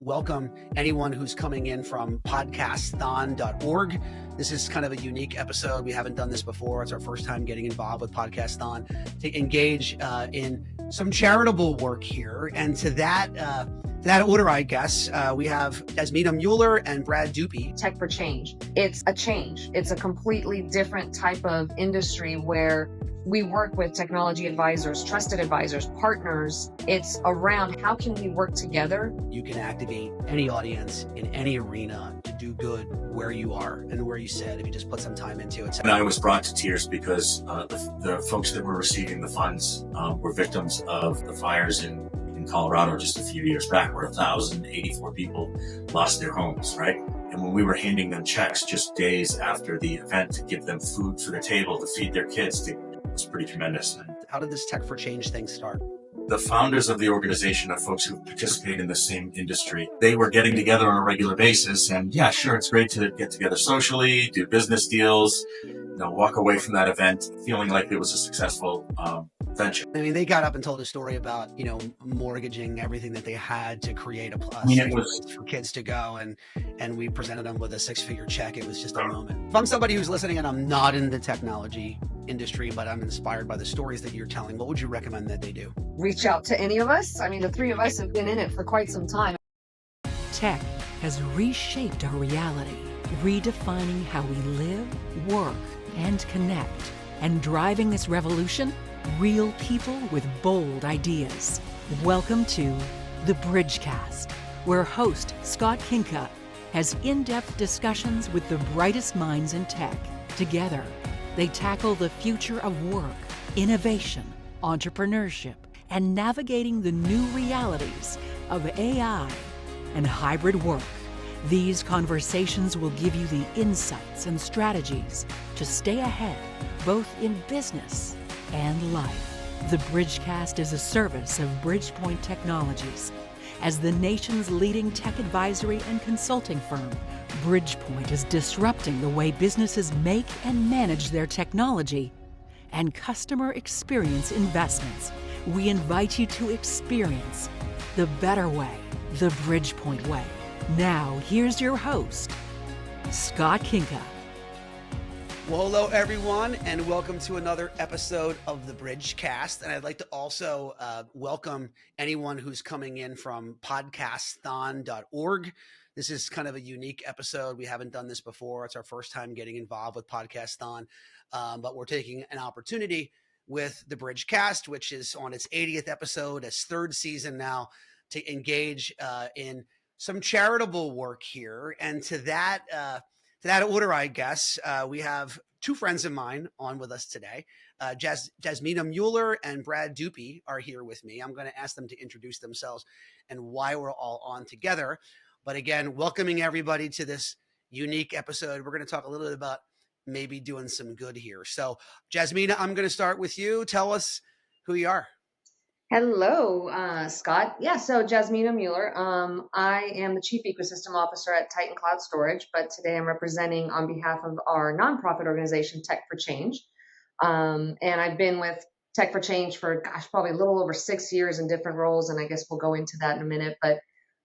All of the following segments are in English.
welcome anyone who's coming in from podcasthon.org. This is kind of a unique episode. We haven't done this before. It's our first time getting involved with Podcasthon to engage in some charitable work here. And to that order, I guess, we have Jasmina Mueller and Brad Dupy. Tech4Change. It's a change. It's a completely different type of industry where we work with technology advisors, trusted advisors, partners. It's around how can we work together. You can activate any audience in any arena to do good where you are and where you sit if you just put some time into it. And I was brought to tears because the folks that were receiving the funds were victims of the fires in Colorado just a few years back, where 1,084 people lost their homes, right? And when we were handing them checks just days after the event to give them food for their table, to feed their kids, it was pretty tremendous. How did this Tech4Change thing start? The founders of the organization are folks who participate in the same industry. They were getting together on a regular basis, and yeah, sure, it's great to get together socially, do business deals, walk away from that event feeling like it was a successful venture. I mean, they got up and told a story about, mortgaging everything that they had to create a plus for kids to go. And we presented them with a 6-figure check. It was just a moment. If I'm somebody who's listening and I'm not in the technology industry, but I'm inspired by the stories that you're telling, what would you recommend that they do? Reach out to any of us. I mean, the three of us have been in it for quite some time. Tech has reshaped our reality, redefining how we live, work, and connect. And driving this revolution, real people with bold ideas. Welcome to The Bridgecast, where host Scott Kinka has in-depth discussions with the brightest minds in tech. Together, they tackle the future of work, innovation, entrepreneurship, and navigating the new realities of AI and hybrid work. These conversations will give you the insights and strategies to stay ahead, both in business and life. The Bridgecast is a service of Bridgepoint Technologies. As the nation's leading tech advisory and consulting firm, Bridgepoint is disrupting the way businesses make and manage their technology and customer experience investments. We invite you to experience the better way, the Bridgepoint way. Now, here's your host, Scott Kinka. Well, hello, everyone, and welcome to another episode of the Bridgecast. And I'd like to also welcome anyone who's coming in from podcasthon.org. This is kind of a unique episode. We haven't done this before. It's our first time getting involved with Podcasthon, but we're taking an opportunity with the Bridgecast, which is on its 80th episode, its third season now, to engage in some charitable work here. And to that order, I guess, we have two friends of mine on with us today. Jasmina Mueller and Brad Dupy are here with me. I'm going to ask them to introduce themselves and why we're all on together. But again, welcoming everybody to this unique episode. We're going to talk a little bit about maybe doing some good here. So Jasmina, I'm going to start with you. Tell us who you are. Hello, Scott. Yeah, so Jasmina Mueller. I am the Chief Ecosystem Officer at Titan Cloud Storage, but today I'm representing on behalf of our nonprofit organization, Tech4Change. And I've been with Tech4Change for, probably a little over 6 years in different roles, and I guess we'll go into that in a minute. But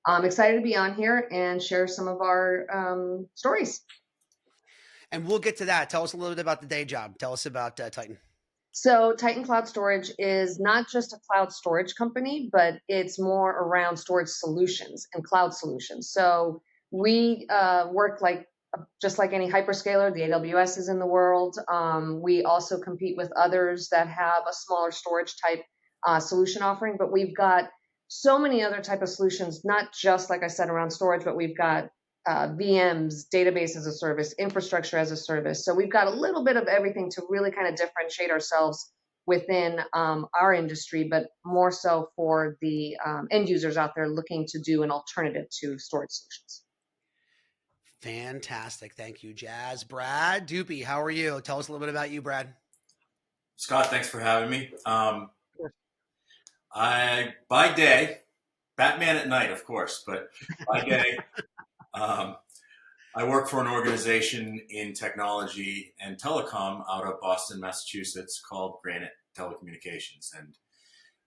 I'm excited to be on here and share some of our stories. And we'll get to that. Tell us a little bit about the day job. Tell us about Titan. So Titan Cloud Storage is not just a cloud storage company, but it's more around storage solutions and cloud solutions. So we work just like any hyperscaler, the AWSs in the world. We also compete with others that have a smaller storage type solution offering, but we've got so many other type of solutions, not just, like I said, around storage, but we've got VMs, database as a service, infrastructure as a service. So we've got a little bit of everything to really kind of differentiate ourselves within our industry, but more so for the end users out there looking to do an alternative to storage solutions. Fantastic. Thank you, Jazz. Brad Dupy, how are you? Tell us a little bit about you, Brad. Scott, thanks for having me. I, by day, Batman at night, of course, but by day, I work for an organization in technology and telecom out of Boston, Massachusetts called Granite Telecommunications. And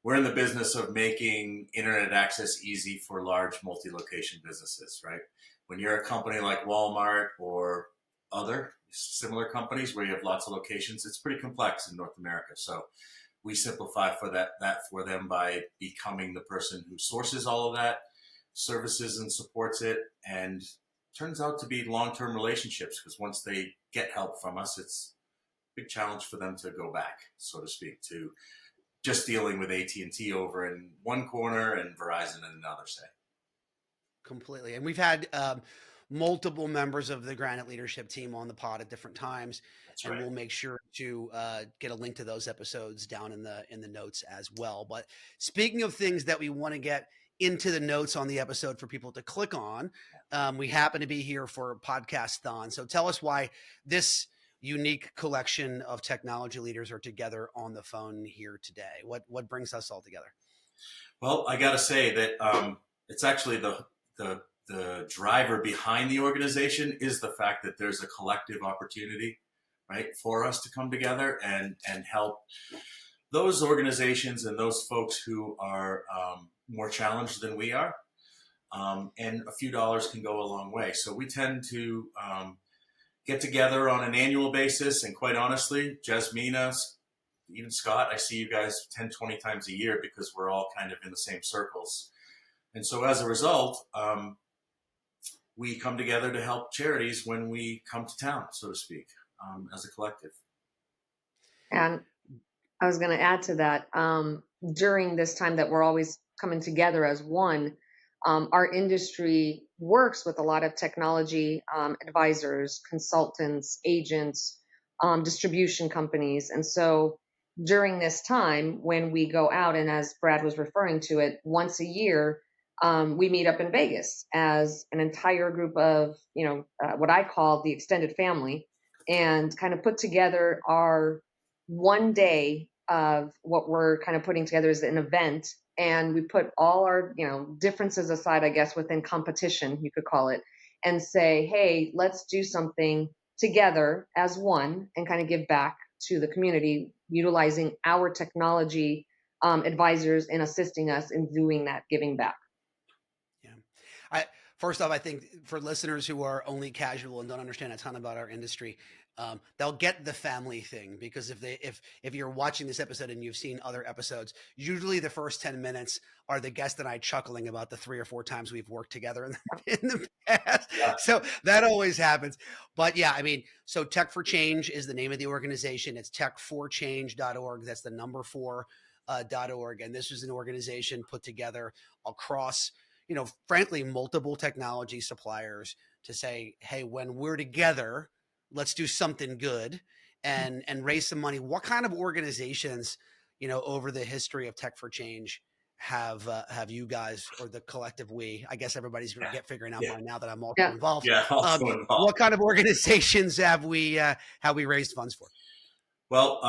we're in the business of making internet access easy for large multi-location businesses, right? When you're a company like Walmart or other similar companies where you have lots of locations, it's pretty complex in North America. So we simplify that for them by becoming the person who sources all of that, services and supports it, and turns out to be long-term relationships, because once they get help from us, it's a big challenge for them to go back, so to speak, to just dealing with AT&T over in one corner and Verizon in another, say. Completely. And we've had multiple members of the Granite leadership team on the pod at different times. That's and right. we'll make sure to get a link to those episodes down in the notes as well. But speaking of things that we want to get into the notes on the episode for people to click on, we happen to be here for Podcast-thon. So tell us why this unique collection of technology leaders are together on the phone here today. What brings us all together? Well, I got to say that it's actually the driver behind the organization is the fact that there's a collective opportunity, right, for us to come together and help those organizations and those folks who are more challenged than we are. And a few dollars can go a long way. So we tend to get together on an annual basis. And quite honestly, Jasmina, even Scott, I see you guys 10, 20 times a year because we're all kind of in the same circles. And so as a result, we come together to help charities when we come to town, so to speak, as a collective. And I was going to add to that, during this time that we're always coming together as one, our industry works with a lot of technology advisors, consultants, agents, distribution companies. And so during this time, when we go out, and as Brad was referring to it, once a year, we meet up in Vegas as an entire group of, what I call the extended family, and kind of put together our one day of what we're kind of putting together as an event. And we put all our, differences aside, I guess, within competition, you could call it, and say, hey, let's do something together as one and kind of give back to the community, utilizing our technology advisors in assisting us in doing that, giving back. Yeah. First off, I think for listeners who are only casual and don't understand a ton about our industry, they'll get the family thing, because if you're watching this episode and you've seen other episodes, usually the first 10 minutes are the guest and I chuckling about the 3 or 4 times we've worked together in the past. Yeah. So that always happens. But yeah, I mean, so Tech4Change is the name of the organization. It's tech4change.org. That's the number 4.org. And this is an organization put together across, frankly, multiple technology suppliers to say, hey, when we're together, let's do something good and raise some money. What kind of organizations, over the history of Tech4Change have you guys, or the collective we, I guess everybody's going to get figuring out by now that I'm also involved. Yeah, also involved. What kind of organizations have we raised funds for? Well,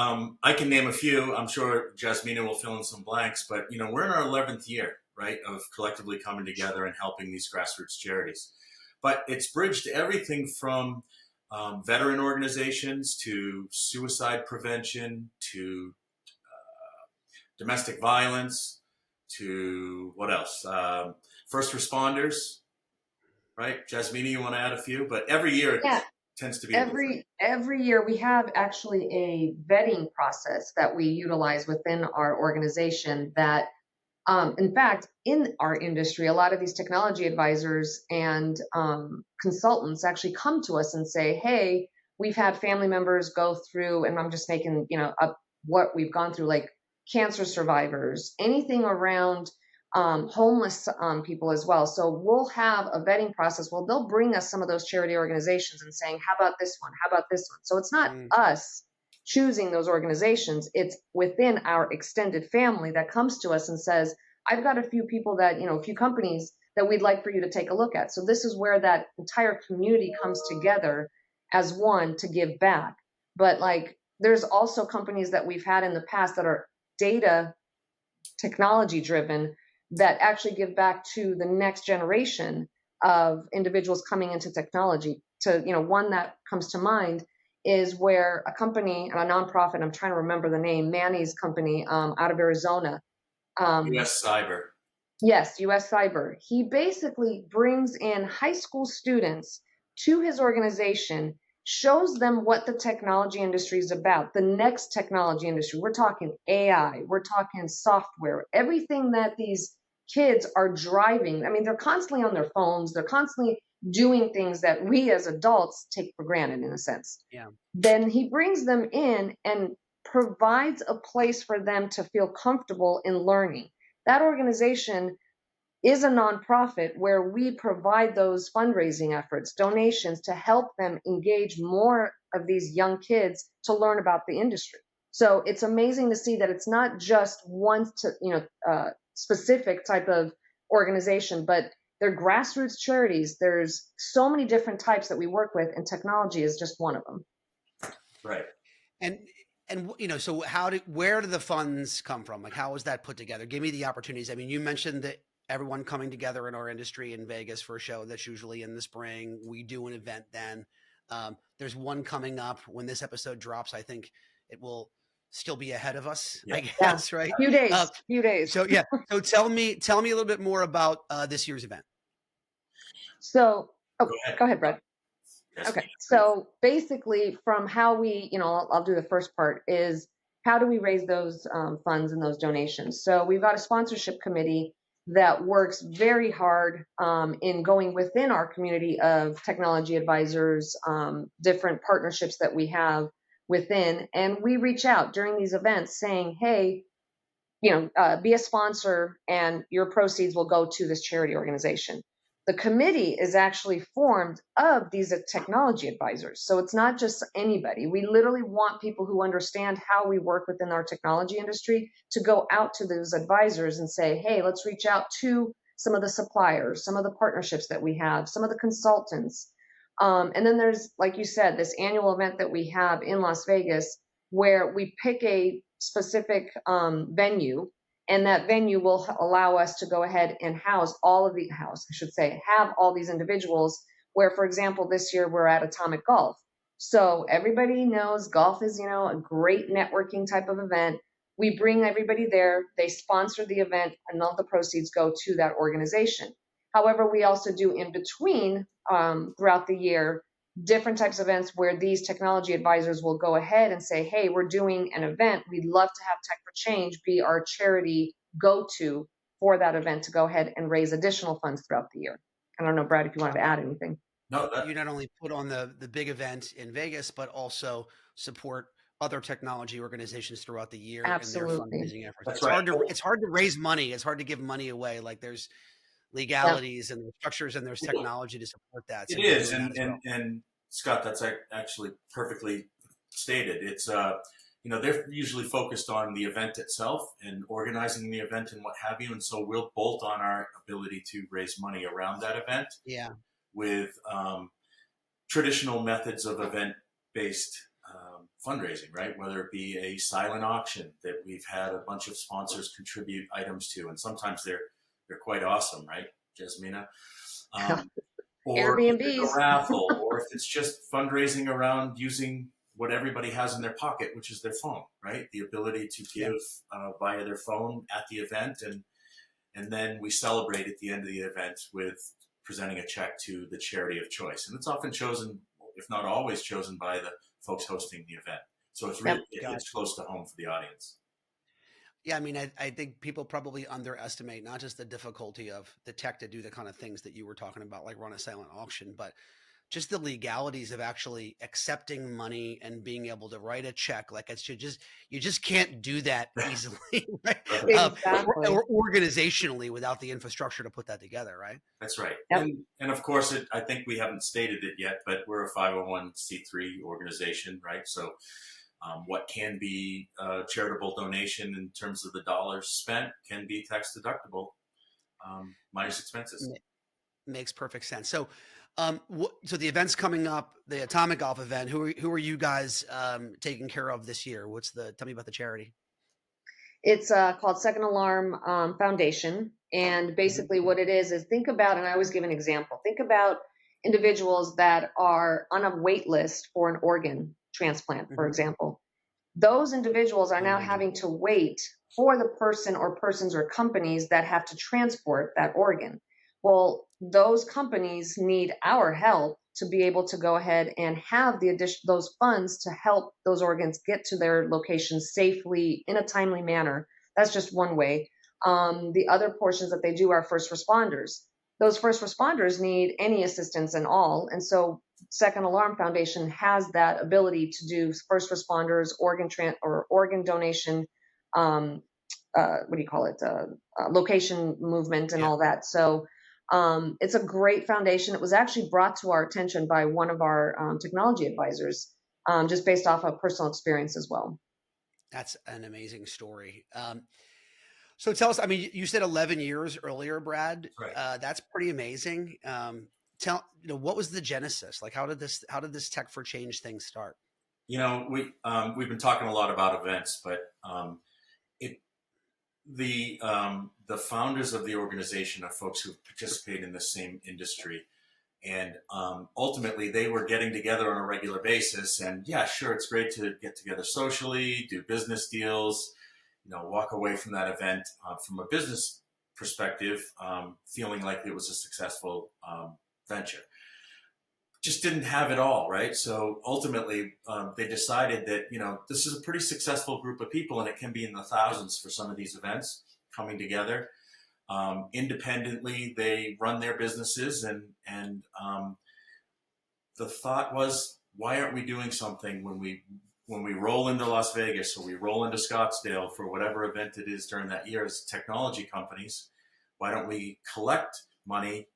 I can name a few. I'm sure Jasmina will fill in some blanks, but we're in our 11th year, right, of collectively coming together and helping these grassroots charities. But it's bridged everything from veteran organizations to suicide prevention to domestic violence to what else? First responders, right? Jasmina, you want to add a few? But every year it tends to be every year we have actually a vetting process that we utilize within our organization that in fact, in our industry, a lot of these technology advisors and consultants actually come to us and say, hey, we've had family members go through, and I'm just making, up what we've gone through, like cancer survivors, anything around homeless people as well. So we'll have a vetting process. Well, they'll bring us some of those charity organizations and saying, how about this one? How about this one? So it's not us choosing those organizations. It's within our extended family that comes to us and says, I've got a few people that, a few companies that we'd like for you to take a look at. So this is where that entire community comes together as one to give back. But there's also companies that we've had in the past that are data technology driven that actually give back to the next generation of individuals coming into technology. One that comes to mind is where a company, a nonprofit, I'm trying to remember the name, Manny's company out of Arizona, U.S. Cyber. Yes, US Cyber. He basically brings in high school students to his organization, shows them what the technology industry is about, the next technology industry. We're talking AI, we're talking software, everything that these kids are driving. I mean, they're constantly on their phones, they're constantly doing things that we as adults take for granted in a sense. Yeah. Then he brings them in and provides a place for them to feel comfortable in learning. That organization is a nonprofit where we provide those fundraising efforts, donations to help them engage more of these young kids to learn about the industry. So it's amazing to see that it's not just one specific type of organization, but they're grassroots charities. There's so many different types that we work with, and technology is just one of them. Right. And so where do the funds come from? Like, how was that put together? Give me the opportunities. I mean, you mentioned that everyone coming together in our industry in Vegas for a show that's usually in the spring. We do an event then. There's one coming up when this episode drops. I think it will still be ahead of us, I guess, right? Few days. So yeah. So tell me a little bit more about this year's event. So, go ahead, Brad. Yes, okay. So basically from how we, I'll do the first part is how do we raise those funds and those donations? So we've got a sponsorship committee that works very hard in going within our community of technology advisors, different partnerships that we have within. And we reach out during these events saying, hey, be a sponsor and your proceeds will go to this charity organization. The committee is actually formed of these technology advisors. So it's not just anybody. We literally want people who understand how we work within our technology industry to go out to those advisors and say, hey, let's reach out to some of the suppliers, some of the partnerships that we have, some of the consultants. And then there's, like you said, this annual event that we have in Las Vegas where we pick a specific venue. And that venue will allow us to go ahead and have all these individuals where, for example, this year we're at Atomic Golf. So everybody knows golf is, a great networking type of event. We bring everybody there, they sponsor the event, and all the proceeds go to that organization. However, we also do in between throughout the year different types of events where these technology advisors will go ahead and say, hey, we're doing an event. We'd love to have Tech4Change be our charity go-to for that event to go ahead and raise additional funds throughout the year. I don't know, Brad, if you wanted to add anything. No, you not only put on the big event in Vegas, but also support other technology organizations throughout the year. Absolutely. In their fundraising efforts. That's It's hard to raise money. It's hard to give money away. Like there's legalities and structures and there's technology to support that. So it is. And Scott, that's actually perfectly stated. It's, they're usually focused on the event itself and organizing the event and what have you. And so we'll bolt on our ability to raise money around that event with traditional methods of event-based fundraising, right? Whether it be a silent auction that we've had a bunch of sponsors contribute items to, and sometimes they're quite awesome, right, Jasmina? Or Airbnbs. a raffle, or if it's just fundraising around using what everybody has in their pocket, which is their phone, right? The ability to give via their phone at the event, and then we celebrate at the end of the event with presenting a check to the charity of choice. And it's often chosen, if not always chosen, by the folks hosting the event. So it's really it's close to home for the audience. Yeah, I mean, I think people probably underestimate not just the difficulty of the tech to do the kind of things that you were talking about, like run a silent auction, but just the legalities of actually accepting money and being able to write a check. Like you just can't do that easily, right? Exactly. Or organizationally without the infrastructure to put that together, right? That's right. Yep. And of course, I think we haven't stated it yet, but we're a 501c3 organization, right? So what can be a charitable donation in terms of the dollars spent can be tax deductible minus expenses. Makes perfect sense. So, so the event's coming up, the Atomic Golf event. Who are you guys taking care of this year? Tell me about the charity. It's called Second Alarm Foundation, and basically what it is think about, and I always give an example. Think about individuals that are on a wait list for an organ transplant, for example. those individuals are now having to wait for the person or persons or companies that have to transport that organ. Well, those companies need our help to be able to go ahead and have those funds to help those organs get to their locations safely in a timely manner. That's just one way. The other portions that they do are first responders. Those first responders need any assistance and all. And so Second Alarm Foundation has that ability to do first responders, organ donation, what do you call it, location movement and all that. So it's a great foundation. It was actually brought to our attention by one of our technology advisors, just based off of personal experience as well. That's an amazing story. So tell us, I mean, you said 11 years earlier, Brad. Right. That's pretty amazing. What was the genesis? Like, how did this Tech4Change thing start? We've been talking a lot about events, but the founders of the organization are folks who participate in the same industry. And ultimately, they were getting together on a regular basis. And yeah, sure, it's great to get together socially, do business deals, walk away from that event from a business perspective, feeling like it was a successful venture. Just didn't have it all, right? So ultimately, they decided that, this is a pretty successful group of people, and it can be in the thousands for some of these events coming together. Independently, they run their businesses, and the thought was, why aren't we doing something when we roll into Las Vegas or we roll into Scottsdale for whatever event it is during that year as technology companies? Why don't we collect money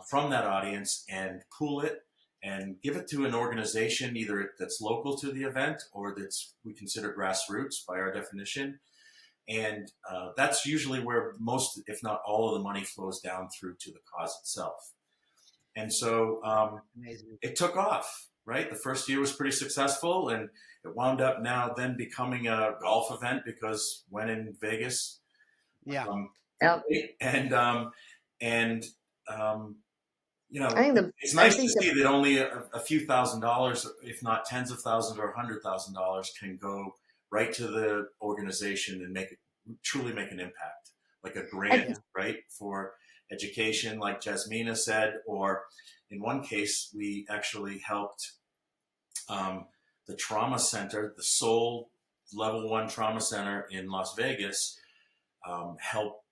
from that audience and pool it and give it to an organization, either that's local to the event or that's we consider grassroots by our definition. And that's usually where most, if not all, of the money flows down through to the cause itself. And so it took off, right? The first year was pretty successful, and it wound up now then becoming a golf event because when in Vegas. Yeah. It's nice to see that only a few $1,000s, if not tens of thousands or $100,000, can go right to the organization and truly make an impact, like a grant, right, for education, like Jasmina said, or in one case, we actually helped the trauma center, the Soul Level 1 Trauma Center in Las Vegas, help.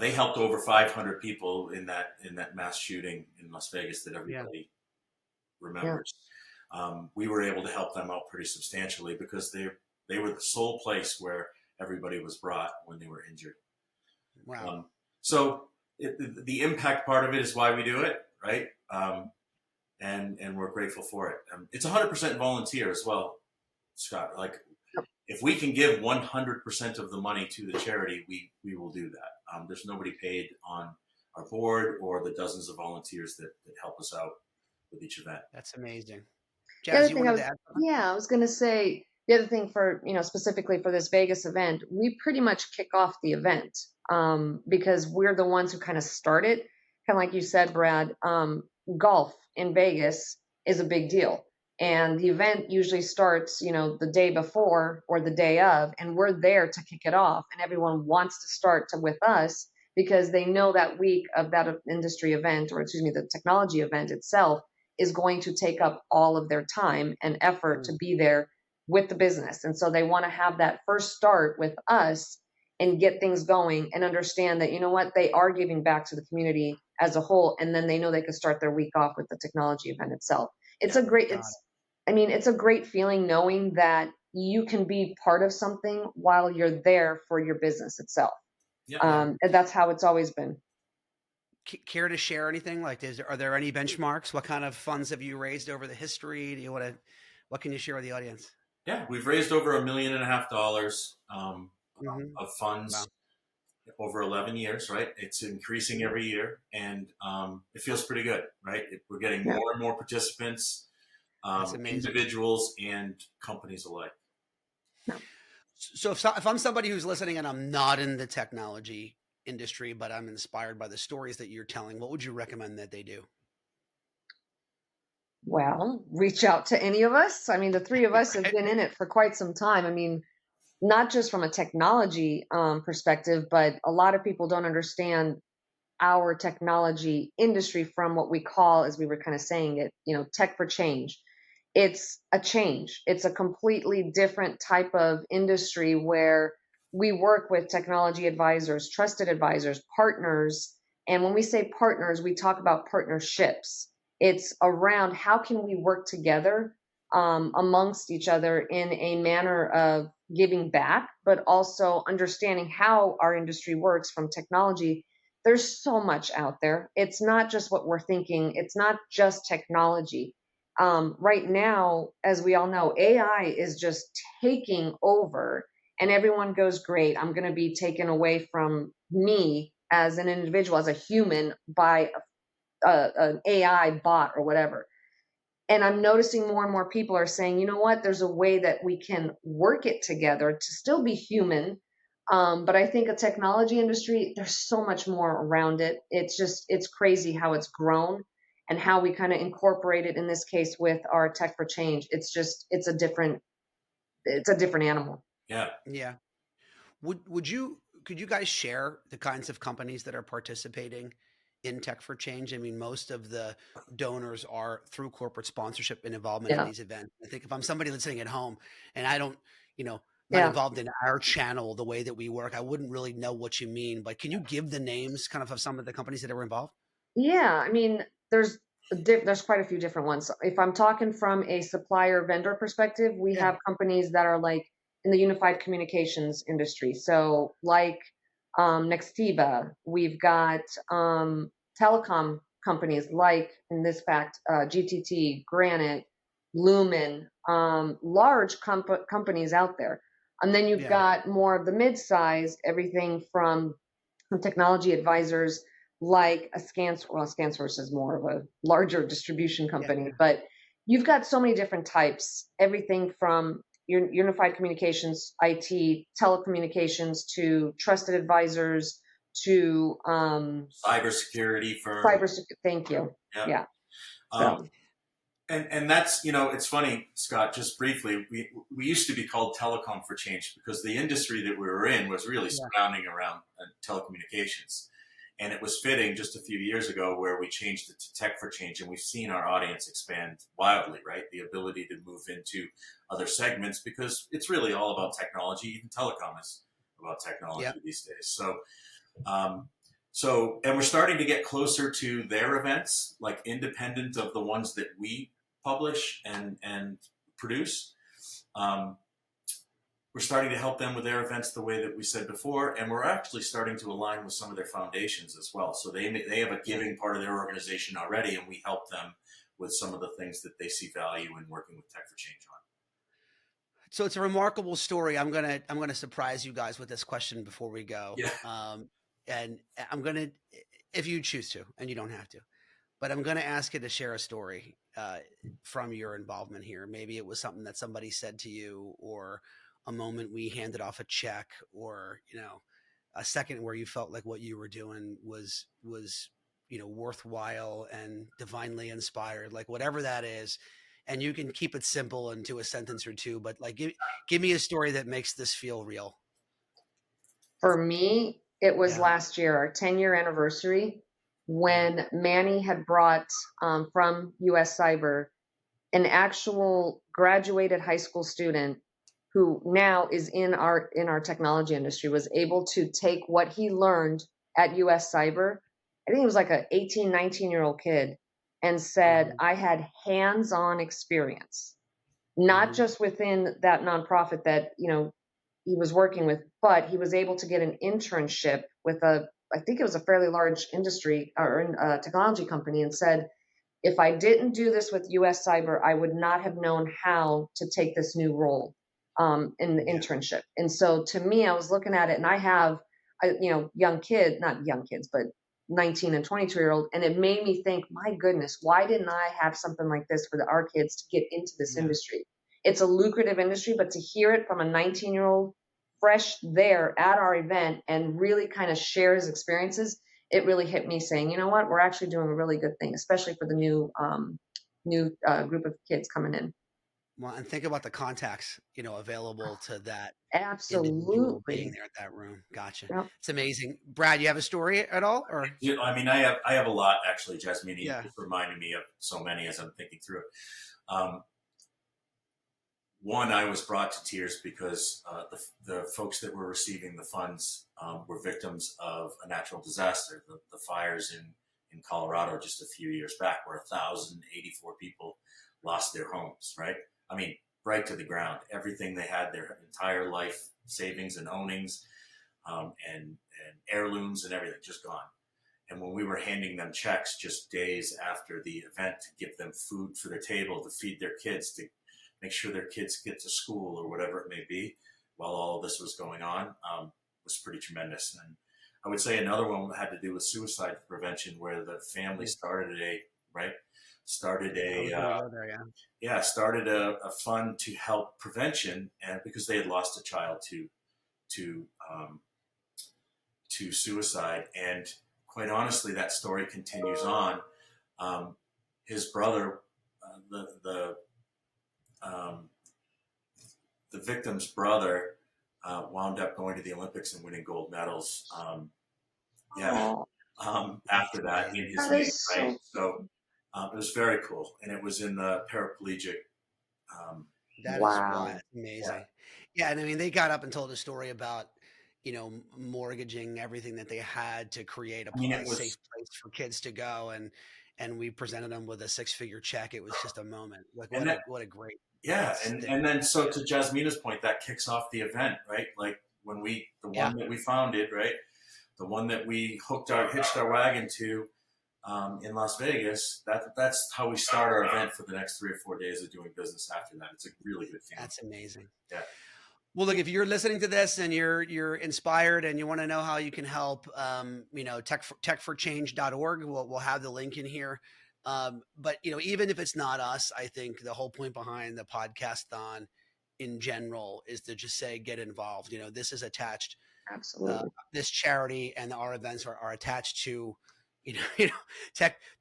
They helped over 500 people in that mass shooting in Las Vegas that everybody remembers. We were able to help them out pretty substantially because they were the sole place where everybody was brought when they were injured. Wow. So the impact part of it is why we do it, right? And we're grateful for it. It's 100% volunteer as well, Scott. Like, if we can give 100% of the money to the charity, we will do that. There's nobody paid on our board or the dozens of volunteers that help us out with each event. That's amazing. Jazz, you wanted to add something? Yeah, I was going to say the other thing for, specifically for this Vegas event, we pretty much kick off the event because we're the ones who kind of start it. Kind of like you said, Brad, golf in Vegas is a big deal. And the event usually starts, the day before or the day of, and we're there to kick it off. And everyone wants to start with us because they know that week of that industry event, or the technology event itself, is going to take up all of their time and effort to be there with the business. And so they want to have that first start with us and get things going and understand that, they are giving back to the community as a whole. And then they know they could start their week off with the technology event itself. It's a great feeling knowing that you can be part of something while you're there for your business itself. And that's how it's always been. Care to share anything? Like, are there any benchmarks? What kind of funds have you raised over the history? What can you share with the audience? Yeah, we've raised over $1.5 million of funds over 11 years, right? It's increasing every year, and it feels pretty good, right? We're getting more and more participants, individuals and companies alike. So if I'm somebody who's listening and I'm not in the technology industry, but I'm inspired by the stories that you're telling, what would you recommend that they do? Well, reach out to any of us. I mean, the three of us have Right? been in it for quite some time. I mean, not just from a technology perspective, but a lot of people don't understand our technology industry from what we call, as we were kind of saying it, tech for change. It's a change. It's a completely different type of industry where we work with technology advisors, trusted advisors, partners. And when we say partners, we talk about partnerships. It's around how can we work together amongst each other in a manner of giving back, but also understanding how our industry works from technology. There's so much out there. It's not just what we're thinking. It's not just technology. Right now, as we all know, AI is just taking over, and everyone goes, great, I'm going to be taken away from me as an individual, as a human, by an AI bot or whatever. And I'm noticing more and more people are saying, you know what, there's a way that we can work it together to still be human. But I think a technology industry, there's so much more around it. It's crazy how it's grown and how we kind of incorporate it in this case with our Tech for Change. It's a different animal. Yeah. Yeah. Would you could you guys share the kinds of companies that are participating in Tech for Change? I mean, most of the donors are through corporate sponsorship and involvement in Yeah. these events. I think if I'm somebody listening at home and I don't, not Yeah. involved in our channel the way that we work, I wouldn't really know what you mean. But can you give the names kind of some of the companies that are involved? Yeah, I mean, there's quite a few different ones. If I'm talking from a supplier vendor perspective, we Yeah. have companies that are like in the unified communications industry. So like Nextiva, we've got telecom companies like, in this fact, GTT, Granite, Lumen, large companies out there. And then you've Yeah. got more of the mid-sized, everything from technology advisors like ScanSource is more of a larger distribution Yeah. company, but you've got so many different types, everything from your unified communications, IT, telecommunications, to trusted advisors, to Cybersecurity firm. cyber. Thank you. Yeah. Yeah. Um, So and that's, it's funny, Scott, just briefly, we used to be called Telecom for Change because the industry that we were in was really Yeah. surrounding around telecommunications. And it was fitting just a few years ago where we changed it to Tech for Change, and we've seen our audience expand wildly, right? The ability to move into other segments because it's really all about technology. Even telecom is about technology Yeah. these days. Um, and we're starting to get closer to their events, like independent of the ones that we publish and produce. Um, we're starting to help them with their events the way that we said before, and we're actually starting to align with some of their foundations as well. So they have a giving part of their organization already, and we help them with some of the things that they see value in working with Tech for Change on. So it's a remarkable story. I'm gonna surprise you guys with this question before we go. Yeah. And I'm gonna, if you choose to, and you don't have to, but I'm gonna ask you to share a story from your involvement here. Maybe it was something that somebody said to you, or a moment we handed off a check, or a second where you felt like what you were doing was worthwhile and divinely inspired, like whatever that is. And you can keep it simple into a sentence or two, but like give me a story that makes this feel real. for me, it was Yeah. last year, our 10-year anniversary, Yeah. when Manny had brought from US Cyber an actual graduated high school student who now is in our technology industry, was able to take what he learned at US Cyber. I think it was like a 18, 19-year-old kid, and said, Hmm. I had hands-on experience, not Hmm. just within that nonprofit that he was working with, but he was able to get an internship with I think it was a fairly large industry or technology company, and said, if I didn't do this with US Cyber, I would not have known how to take this new role in the Yeah. internship. And so to me, I was looking at it, and I have, young kids, not young kids, but 19 and 22-year-old. And it made me think, my goodness, why didn't I have something like this for our kids to get into this Yeah. industry? It's a lucrative industry, but to hear it from a 19-year-old fresh there at our event and really kind of share his experiences, it really hit me saying, you know what, we're actually doing a really good thing, especially for the new new group of kids coming in. Well, and think about the contacts, available to that individual being Absolutely. there at that room. Gotcha. Yep. It's amazing. Brad, you have a story at all, or? Yeah, I mean, I have a lot actually, Jasmine. You Yeah. just reminded me of so many as I'm thinking through it. Um, One, I was brought to tears because the folks that were receiving the funds were victims of a natural disaster, the fires in Colorado just a few years back, where 1,084 people lost their homes, right? I mean, right to the ground. Everything they had, their entire life savings and ownings, and heirlooms and everything, just gone. And when we were handing them checks just days after the event to give them food for their table, to feed their kids, to make sure their kids get to school or whatever it may be, while all of this was going on, was pretty tremendous. And I would say another one had to do with suicide prevention, where the family started a fund to help prevention, and because they had lost a child to suicide. And quite honestly, that story continues on. His brother, the victim's brother, wound up going to the Olympics and winning gold medals. After that, in his name, right? So it was very cool, and it was in the paraplegic. That is why it's amazing. Yeah, and I mean, they got up and told a story about, mortgaging everything that they had to create a safe place for kids to go, and we presented them with a 6-figure check. It was just a moment. Like what a great. Yeah, and then so to Jasmina's point, that kicks off the event, right? Like when one that we founded, right? The one that we hitched our wagon to in Las Vegas, that's how we start our event for the next 3 or 4 days of doing business after that. It's a really good feeling. That's amazing. Yeah. Well, look, if you're listening to this and you're inspired and you want to know how you can help, tech4change.org, we'll have the link in here. But even if it's not us, I think the whole point behind the podcast-thon in general is to just say, get involved. This is attached. Absolutely. This charity and our events are attached to,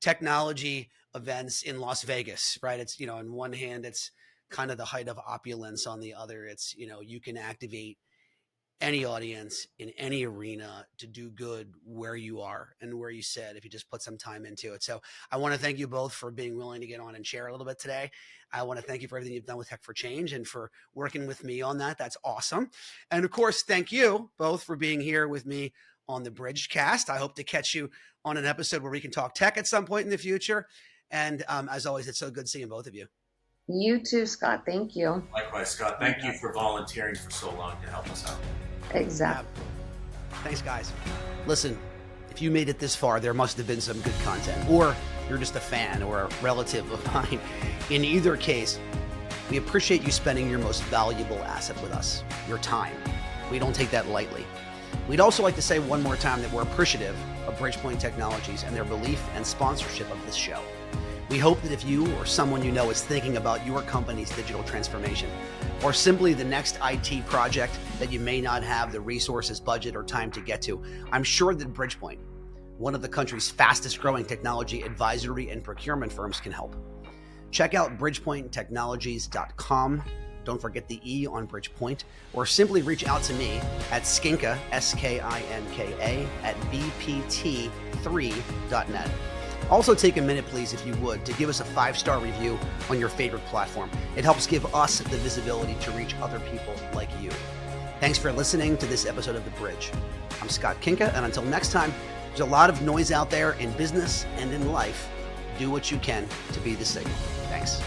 technology events in Las Vegas, right? It's, on one hand, it's kind of the height of opulence. On the other, it's, you can activate any audience in any arena to do good where you are and where you sit, if you just put some time into it. So I want to thank you both for being willing to get on and share a little bit today. I want to thank you for everything you've done with Tech4Change and for working with me on that. That's awesome. And of course, thank you both for being here with me on the Bridgecast. I hope to catch you on an episode where we can talk tech at some point in the future. And as always, it's so good seeing both of you. You too, Scott. Thank you. Likewise, Scott. Thank you for volunteering for so long to help us out. Exactly. Yeah. Thanks, guys. Listen, if you made it this far, there must have been some good content, or you're just a fan or a relative of mine. In either case, we appreciate you spending your most valuable asset with us, your time. We don't take that lightly. We'd also like to say one more time that we're appreciative of Bridgepoint Technologies and their belief and sponsorship of this show. We hope that if you or someone you know is thinking about your company's digital transformation, or simply the next IT project that you may not have the resources, budget, or time to get to, I'm sure that Bridgepoint, one of the country's fastest growing technology advisory and procurement firms, can help. Check out bridgepointtechnologies.com. Don't forget the E on Bridgepoint, or simply reach out to me at Skinka, SKINKA, at bpt3.net. Also take a minute, please, if you would, to give us a 5-star review on your favorite platform. It helps give us the visibility to reach other people like you. Thanks for listening to this episode of The Bridge. I'm Scott Kinka, and until next time, there's a lot of noise out there in business and in life. Do what you can to be the signal. Thanks.